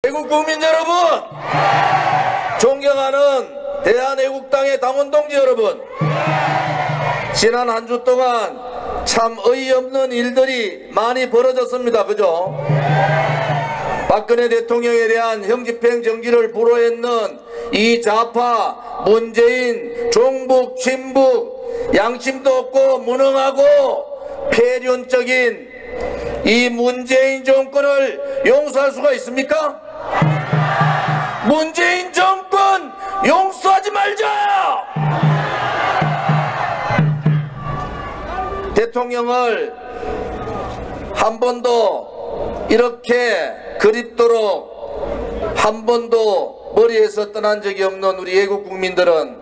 애국 국민 여러분, 존경하는 대한애국당의 당원 동지 여러분, 지난 한 주 동안 참 어이없는 일들이 많이 벌어졌습니다. 그죠? 박근혜 대통령에 대한 형집행 정지를 불허했는 이 좌파 문재인 종북 친북 양심도 없고 무능하고 폐륜적인 이 문재인 정권을 용서할 수가 있습니까? 문재인 정권 용서하지 말자! 대통령을 한 번도 이렇게 그립도록 한 번도 머리에서 떠난 적이 없는 우리 애국 국민들은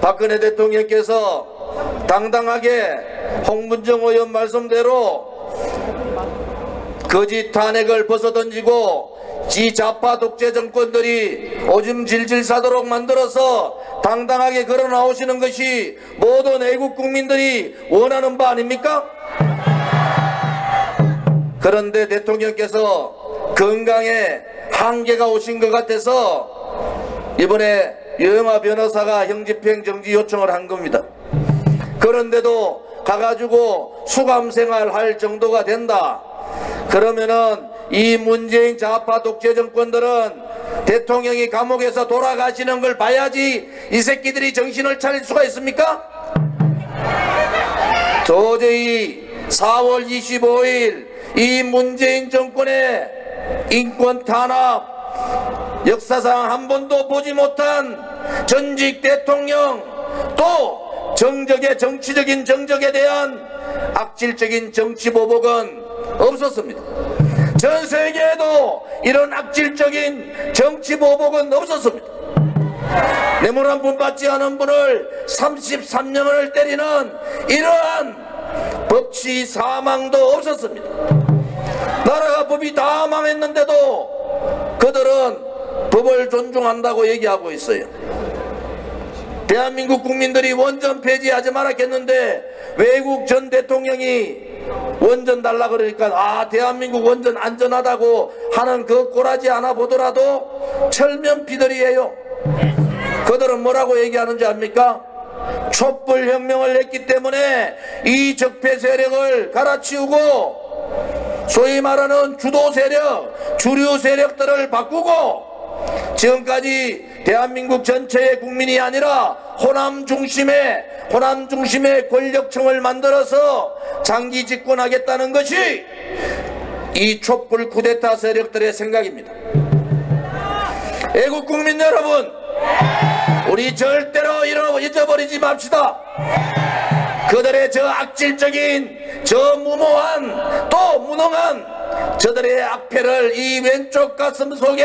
박근혜 대통령께서 당당하게 홍문정 의원 말씀대로 거짓 탄핵을 벗어던지고 이 좌파 독재 정권들이 오줌 질질 싸도록 만들어서 당당하게 걸어 나오시는 것이 모든 애국 국민들이 원하는 바 아닙니까? 그런데 대통령께서 건강에 한계가 오신 것 같아서 이번에 유영하 변호사가 형집행 정지 요청을 한 겁니다. 그런데도 가가지고 수감생활 할 정도가 된다. 그러면은 이 문재인 좌파 독재 정권들은 대통령이 감옥에서 돌아가시는 걸 봐야지 이 새끼들이 정신을 차릴 수가 있습니까? 도저히 4월 25일 이 문재인 정권의 인권 탄압, 역사상 한 번도 보지 못한 전직 대통령, 또 정적의 정적에 대한 악질적인 정치 보복은 없었습니다. 전 세계에도 이런 악질적인 정치 보복은 없었습니다. 뇌물 한 푼 받지 않은 분을 33년을 때리는 이러한 법치 사망도 없었습니다. 나라가 법이 다 망했는데도 그들은 법을 존중한다고 얘기하고 있어요. 대한민국 국민들이 원전 폐지하지 말았겠는데 외국 전 대통령이 원전 달라 그러니까 아 대한민국 원전 안전하다고 하는 그 꼬라지 하나 보더라도 철면피들이에요. 그들은 뭐라고 얘기하는지 압니까? 촛불혁명을 했기 때문에 이 적폐 세력을 갈아치우고 소위 말하는 주도 세력, 주류 세력들을 바꾸고 지금까지 대한민국 전체의 국민이 아니라 호남 중심의 권력층을 만들어서 장기 집권하겠다는 것이 이 촛불 쿠데타 세력들의 생각입니다. 애국 국민 여러분, 우리 절대로 잊어버리지 맙시다. 그들의 저 악질적인, 저 무모한, 또 무능한 저들의 악패를 이 왼쪽 가슴 속에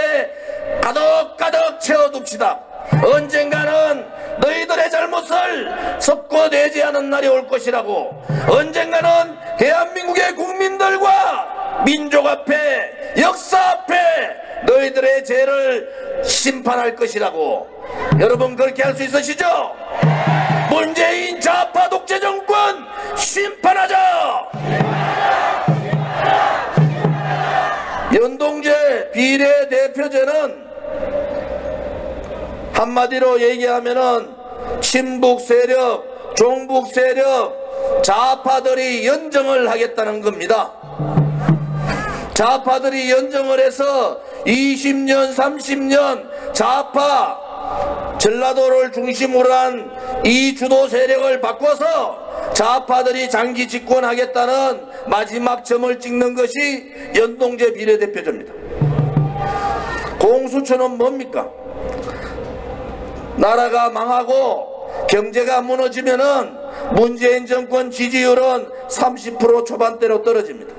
가득가득 채워둡시다. 언젠가는 너희들의 잘못을 섞어내지 않은 날이 올 것이라고. 언젠가는 대한민국의 국민들과 민족 앞에, 역사 앞에 너희들의 죄를 심판할 것이라고. 여러분 그렇게 할 수 있으시죠? 문재인 좌파 독재 정권 심판하자! 연동제 비례대표제는 한마디로 얘기하면은 친북 세력, 종북 세력, 좌파들이 연정을 하겠다는 겁니다. 좌파들이 연정을 해서 20년, 30년 좌파 전라도를 중심으로 한 이 주도 세력을 바꿔서 좌파들이 장기 집권하겠다는 마지막 점을 찍는 것이 연동제 비례대표제입니다. 공수처는 뭡니까? 나라가 망하고 경제가 무너지면은 문재인 정권 지지율은 30% 초반대로 떨어집니다.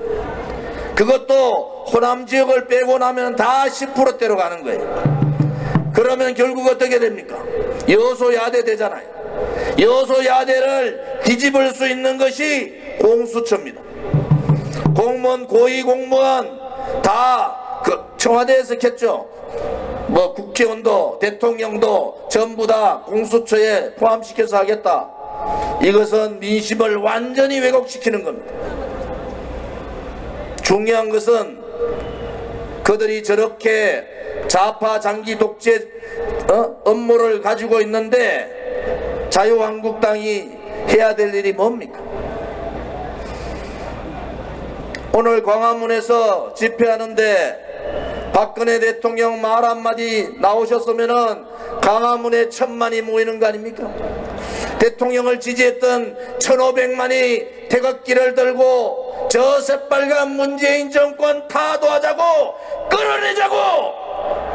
그것도 호남 지역을 빼고 나면 다 10%대로 가는 거예요. 그러면 결국 어떻게 됩니까? 여소야대 되잖아요. 여소야대를 뒤집을 수 있는 것이 공수처입니다. 공무원, 고위공무원 다 그 청와대에서 했죠. 뭐 국회의원도 대통령도 전부 다 공수처에 포함시켜서 하겠다. 이것은 민심을 완전히 왜곡시키는 겁니다. 중요한 것은 그들이 저렇게 좌파 장기 독재 업무를 가지고 있는데 자유한국당이 해야 될 일이 뭡니까? 오늘 광화문에서 집회하는데 박근혜 대통령 말 한마디 나오셨으면은 광화문에 1000만이 모이는 거 아닙니까? 대통령을 지지했던 1500만이 태극기를 들고 저 새빨간 문재인 정권 타도하자고 끌어내자고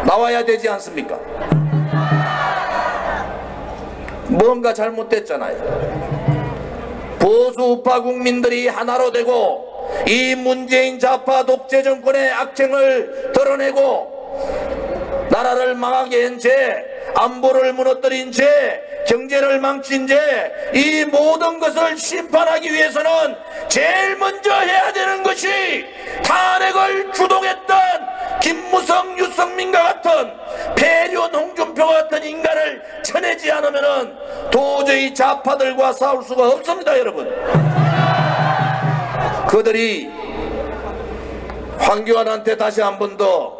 나와야 되지 않습니까? 뭔가 잘못됐잖아요. 보수 우파 국민들이 하나로 되고 이 문재인 좌파 독재 정권의 악행을 드러내고 나라를 망하게 한 죄, 안보를 무너뜨린 죄, 경제를 망친 죄, 이 모든 것을 심판하기 위해서는 제일 먼저 해야 되는 것이 탄핵을 주동했던 김무성, 유승민과 같은 폐륜, 홍준표 같은 인간을 쳐내지 않으면 도저히 좌파들과 싸울 수가 없습니다. 여러분, 그들이 황교안한테 다시 한 번 더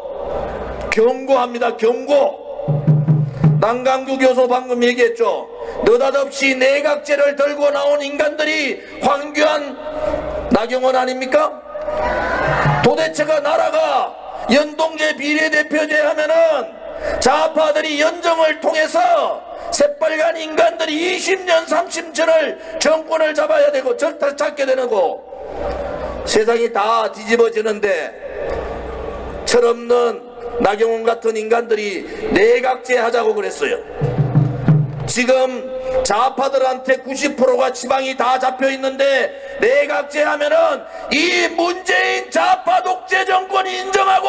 경고합니다. 경고. 남강구 교수 방금 얘기했죠. 느닷없이 내각제를 들고 나온 인간들이 황교안, 나경원 아닙니까? 도대체가 나라가 연동제 비례대표제 하면은 좌파들이 연정을 통해서 새빨간 인간들이 20년 30년을 정권을 잡아야 되고 잡게 되는 거 세상이 다 뒤집어지는데 철없는 나경원 같은 인간들이 내각제 하자고 그랬어요. 지금 좌파들한테 90%가 지방이 다 잡혀있는데 내각제 하면은 이 문재인 좌파 독재 정권 인정하고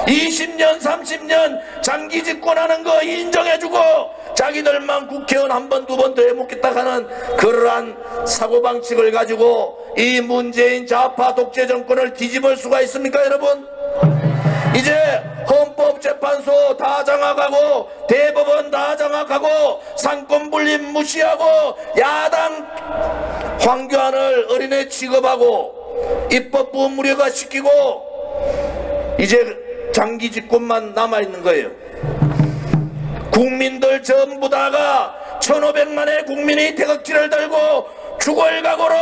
20년 30년 장기 집권하는 거 인정해주고 자기들만 국회의원 한 번 두 번 더 해먹겠다 하는 그러한 사고방식을 가지고 이 문재인 좌파 독재 정권을 뒤집을 수가 있습니까? 여러분, 이제 헌법재판소 다 장악하고 대법원 다 장악하고 상권분립 무시하고 야당 황교안을 어린애 취급하고 입법부 무력화시키고 이제 장기 집권만 남아있는 거예요. 국민들 전부 다가 1500만의 국민이 태극기를 들고 죽을 각오로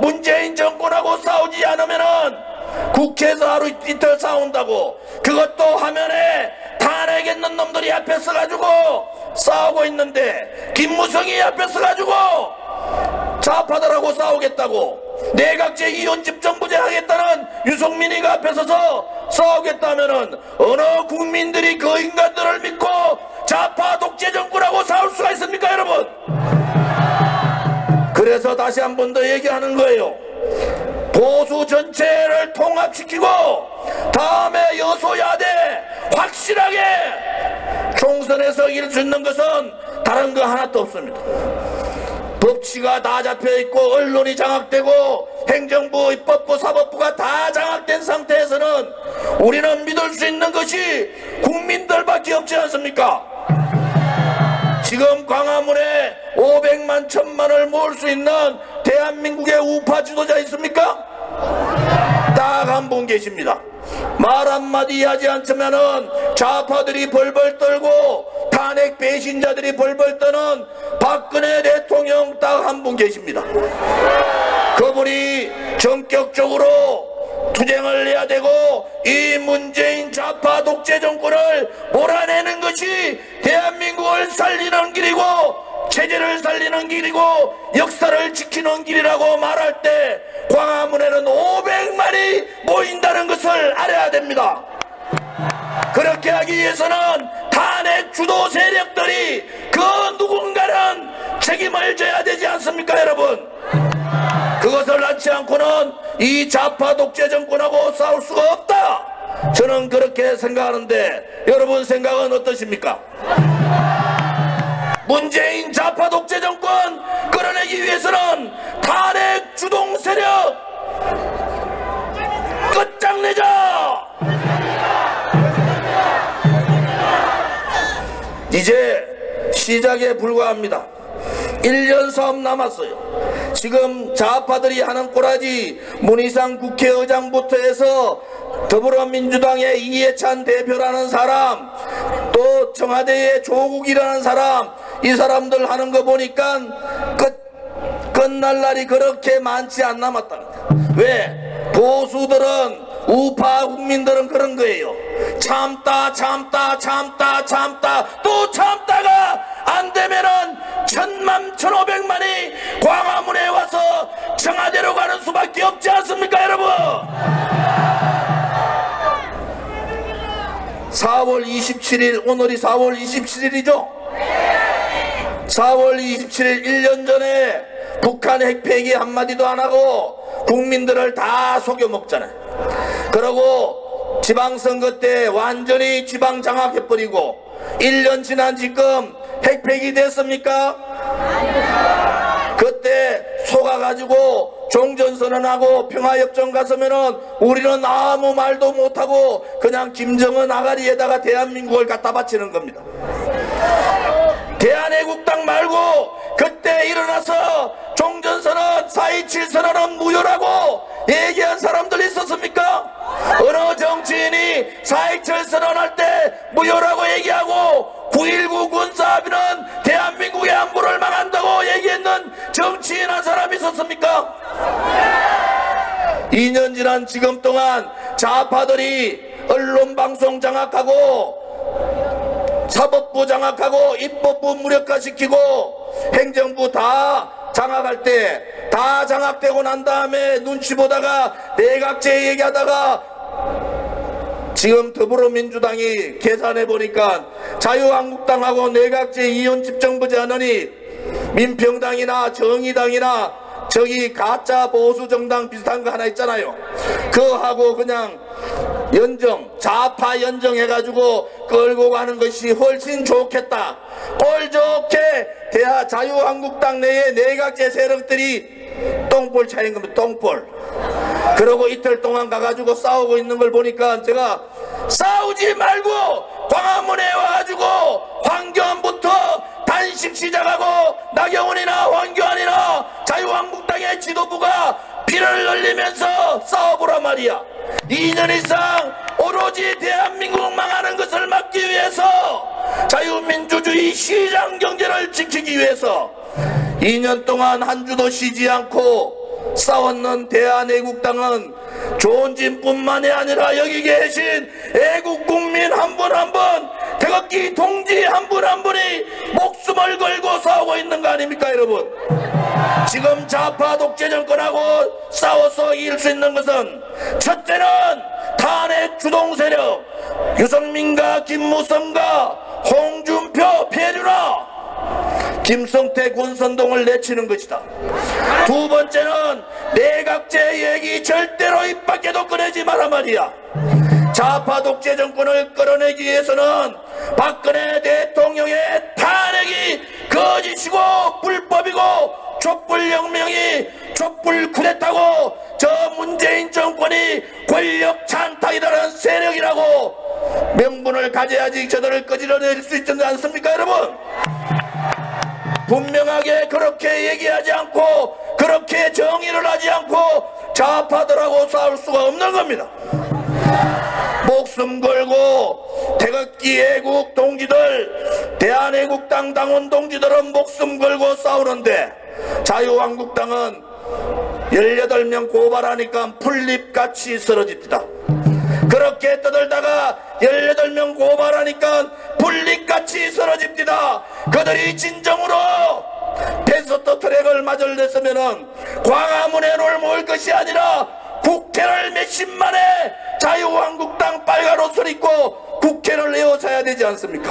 문재인 정권하고 싸우지 않으면은 국회에서 하루 이틀 싸운다고 그것도 화면에 탄핵했는 놈들이 앞에 서가지고 싸우고 있는데 김무성이 앞에 서가지고 좌파들하고 싸우겠다고 내각제 이혼집정부제 하겠다는 유승민이가 앞에 서서 싸우겠다면은 어느 국민들이 그 인간들을 믿고 좌파 독재 정권하고 싸울 수가 있습니까? 여러분, 그래서 다시 한 번 더 얘기하는 거예요. 보수 전체를 통합시키고 다음에 여소야대 확실하게 총선에서 이길 수 있는 것은 다른 거 하나도 없습니다. 법치가 다 잡혀있고 언론이 장악되고 행정부, 입법부, 사법부가 다 장악된 상태에서는 우리는 믿을 수 있는 것이 국민들밖에 없지 않습니까? 지금 광화문에 500만 1000만을 모을 수 있는 대한민국의 우파 지도자 있습니까? 딱 한 분 계십니다. 말 한마디 하지 않으면은 좌파들이 벌벌 떨고 탄핵 배신자들이 벌벌 떠는 박근혜 대통령 딱 한 분 계십니다. 그분이 전격적으로 투쟁을 해야 되고 이 문재인 좌파 독재 정권을 몰아내는 것이 대한민국을 살리는 길이고 체제를 살리는 길이고 역사를 지키는 길이라고 말할 때 광화문에는 500만이 모인다는 것을 알아야 됩니다. 그렇게 하기 위해서는 탄핵 주도 세력들이 그 누군가는 책임을 져야 되지 않습니까? 여러분, 그것을 낳지 않고는 이 좌파 독재 정권하고 싸울 수가 없다, 저는 그렇게 생각하는데 여러분 생각은 어떠십니까? 문재인 좌파 독재 정권 끌어내기 위해서는 탄핵 주동 세력 끝장내자. 이제 시작에 불과합니다. 1년 사업 남았어요. 지금 좌파들이 하는 꼬라지 문희상 국회의장부터 해서 더불어민주당의 이해찬 대표라는 사람, 또 청와대의 조국이라는 사람, 이 사람들 하는 거 보니까 끝날 날이 그렇게 많지 않 남았답니다. 왜? 보수들은, 우파 국민들은 그런 거예요. 참다 또 참다가 안 되면은 1000만 1500만이 광화문에 와서 청와대로 가는 수밖에 없지 않습니까, 여러분? 4월 27일, 오늘이 4월 27일이죠? 4월 27일 1년 전에 북한 핵폐기 한마디도 안 하고 국민들을 다 속여먹잖아요. 그러고 지방선거 때 완전히 지방 장악해버리고 1년 지난 지금 핵폐기 됐습니까? 그때 속아가지고 종전선언하고 평화협정 갔으면은 우리는 아무 말도 못하고 그냥 김정은 아가리에다가 대한민국을 갖다 바치는 겁니다. 대한애국당 말고 그때 일어나서 종전선언, 4.27 선언은 무효라고 얘기한 사람들 있었습니까? 어느 정치인이 4.27 선언할 때 무효라고 얘기하고 9.19 군사합의는 대한민국의 안보를 망한다고 얘기했는 정치인 한 사람 있었습니까? 2년 지난 지금 동안 좌파들이 언론방송 장악하고 사법부 장악하고 입법부 무력화시키고 행정부 다 장악할 때 다 장악되고 난 다음에 눈치 보다가 내각제 얘기하다가 지금 더불어민주당이 계산해 보니까 자유한국당하고 내각제 이혼 집정부제 하느니 민평당이나 정의당이나 저기 가짜 보수정당 비슷한 거 하나 있잖아요. 그거하고 그냥 연정, 좌파 연정 해가지고 끌고 가는 것이 훨씬 좋겠다. 꼴 좋게 자유한국당 내에 내각제 세력들이 똥볼 차린 겁니다. 똥볼. 그러고 이틀 동안 가가지고 싸우고 있는 걸 보니까 제가 싸우지 말고 광화문에 와가지고 황교안부터 단식 시작하고 나경원이나 황교안이나 자유한국당의 지도부가 피를 흘리면서 싸워보란 말이야. 2년 이상 오로지 대한민국 망하는 것을 막기 위해서 자유민주주의 시장 경제를 지키기 위해서 2년 동안 한 주도 쉬지 않고 싸웠는 대한애국당은 조은진뿐만이 아니라 여기 계신 애국국민 한 분 한 분, 태극기 동지 한 분 한 분이 목숨을 걸고 싸우고 있는 거 아닙니까, 여러분? 지금 좌파 독재 정권하고 싸워서 이길 수 있는 것은 첫째는 탄핵 주동 세력 유승민과 김무성과 홍준표, 배류나 김성태 권선동을 내치는 것이다. 두 번째는 내각제 얘기 절대로 입 밖에도 꺼내지 마라 말이야. 좌파 독재 정권을 끌어내기 위해서는 박근혜 대통령의 탄핵이 거짓이고 불법이고 촛불혁명이 촛불 쿠데타고 저 문재인 정권이 권력 찬탈이라는 세력이라고 명분을 가져야지 저들을 끄집어낼 수 있지 않습니까, 여러분? 분명하게 그렇게 얘기하지 않고 그렇게 정의를 하지 않고 좌파들하고 싸울 수가 없는 겁니다. 목숨 걸고 태극기 애국 동지들, 대한애국당 당원 동지들은 목숨 걸고 싸우는데 자유한국당은 18명 고발하니까 풀잎같이 쓰러집니다. 그렇게 떠들다가 18명 고발하니까 풀잎같이 쓰러집니다. 그들이 진정으로 패스트 트랙을 맞을 냈으면은 광화문에 모일 것이 아니라 국회를 몇십만에 자유한국당 빨간 옷을 입고 국회를 에워싸야 되지 않습니까?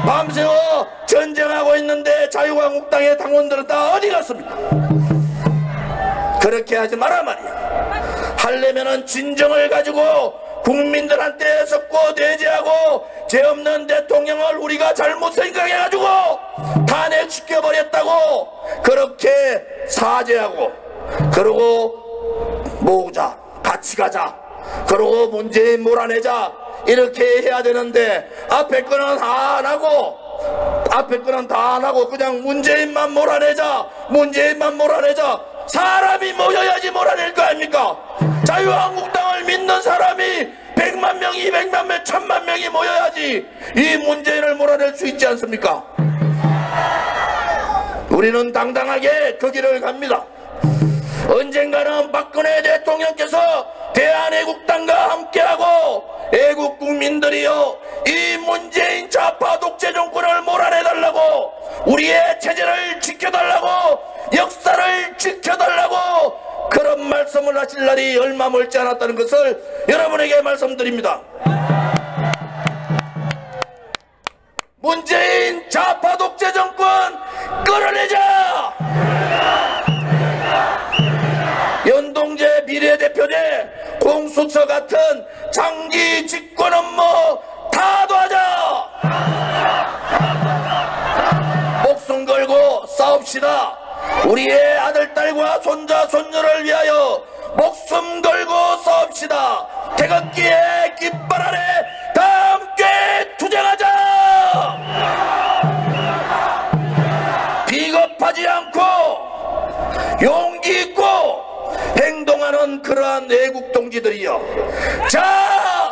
밤새워 전쟁하고 있는데 자유한국당의 당원들은 다 어디 갔습니까? 그렇게 하지 마라 말이야. 하려면은 진정을 가지고 국민들한테 섞고 대제하고 죄 없는 대통령을 우리가 잘못 생각해가지고 탄핵시켜버렸다고 그렇게 사죄하고 그러고 모으자, 같이 가자, 그러고 문재인 몰아내자 이렇게 해야 되는데 앞에 거는 다 안 하고 그냥 문재인만 몰아내자 사람이 모여야지 몰아낼 거 아닙니까? 자유한국당을 믿는 사람이 100만 명, 200만 명, 1000만 명이 모여야지 이 문재인을 몰아낼 수 있지 않습니까? 우리는 당당하게 그 길을 갑니다. 언젠가는 박근혜 대통령께서 대한애국당과 함께하고 애국 국민들이여 이 문재인 좌파 독재 정권을 몰아내달라고, 우리의 체제를 지켜달라고, 역사를 지켜달라고 그런 말씀을 하실 날이 얼마 멀지 않았다는 것을 여러분에게 말씀드립니다. 문재인 좌파 독재 정권 끌어내자! 연동제 비례대표제 공수처 같은 장기 집권 업무 다 도와줘! 목숨 걸고 싸웁시다. 우리의 아들, 딸과 손자, 손녀를 위하여 목숨 걸고 싸웁시다. 태극기의 깃발 아래 다 함께 투쟁하자! 비겁하지 않고 용기 있고 행동하는 그러한 애국 동지들이여, 자